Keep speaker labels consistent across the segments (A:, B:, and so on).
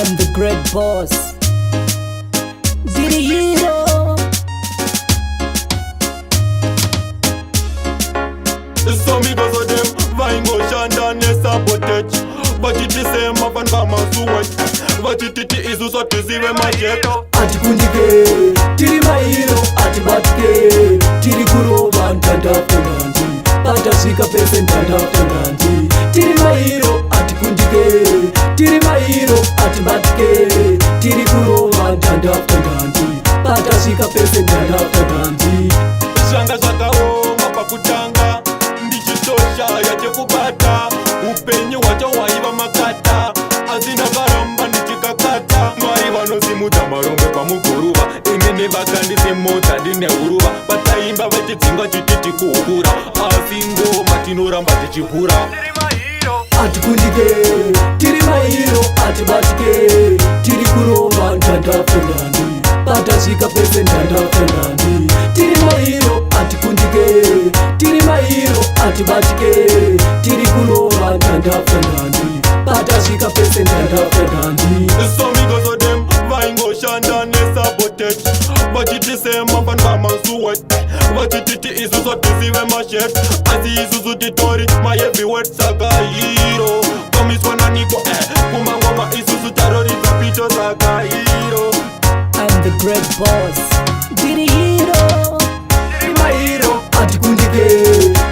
A: I'm the great boss. Diddy hero.
B: So me go so them vaingo shanda ne sabotage. Vachitise fan kama suwaj. Vachititi isu so tiziwe majeto.
C: Ati kundike, tiri mairo, ati batike, tiri kuro bantanda tenganji, pata sika pese ntanda tenganji. Tiri mairo, ati kundike, tiri mairo, ati batike, tiri kuro bantanda tenganji, pata sika pese ntanda tenganji.
B: Shanga zakaoma pakutanga, ndichitosha yache kubata, upenyu wacho waiva makata, azina karamba ndichikakata. Mwari vanosimuta marombe pamuguruva, inene vakandise mota ndine uruva, vataimba vachidzinga chititi kuhura, asi ngoma tinoramba tichipura.
C: Ati kundike, tiri mairo, ati batike, tiri kurova ntanda tenganji, pata sika pese ntanda tenganji. Tiri mairo, ati kundike, tiri mairo, ati batike, tiri kurova ntanda tenganji, pata sika pese ntanda tenganji.
B: So me go so them vaingo shanda ne sabotage. Vachitise fan kama suwaj. Vachititi isu so tiziwe mashet. Asi isu so titori my heavyweight saga hero. Komiswana niko kumangoma isu so terrorist picho saga hero.
A: I'm the great boss. Diddy hero.
C: Tiri mairo, ati kundike,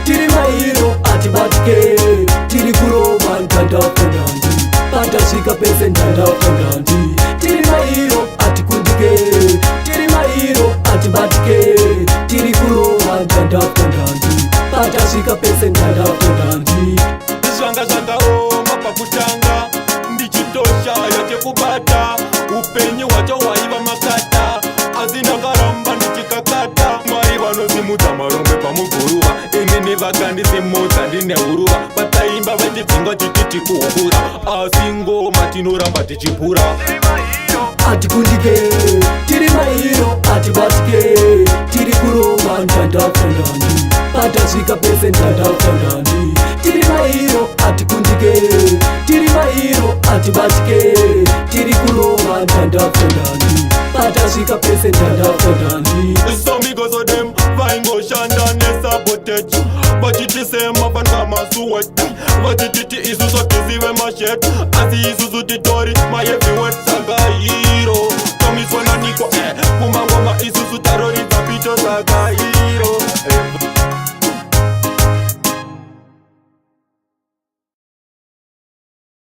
C: tiri mairo, ati batike, tiri kurova ntanda tenganji, pata sika pese ntanda tenganji. Tiri mairo, ati kundike, tiri mairo, ati batike, tiri kurova ntanda tenganji, pata sika pese ntanda tenganji.
B: Zvanga zvakaoma pakutanga, ndichitosha yache kubata, upenyu wacho waiva makata, asi ndakaramba ndichikakata. Mwari vanosimuta marombe pamuguruva, inene vakandise mota ndine uruva, vataimba vachidzinga chititi kuhura, asi ngoma tinoramba tichipura.
C: Ati kundike, tiri mairo, ati batike, tiri kurova ntanda tenganji, pata sika pese ntanda tenganji. Tiri mairo, ati kundike, tiri mairo, ati batike, tiri kurova ntanda tenganji, pata sika pese ntanda tenganji.
B: So me go so them vaingo shanda ne sabotage. Vachitise fan kama suwaj. Vachititi isu so tiziwe mashet. Asi isu so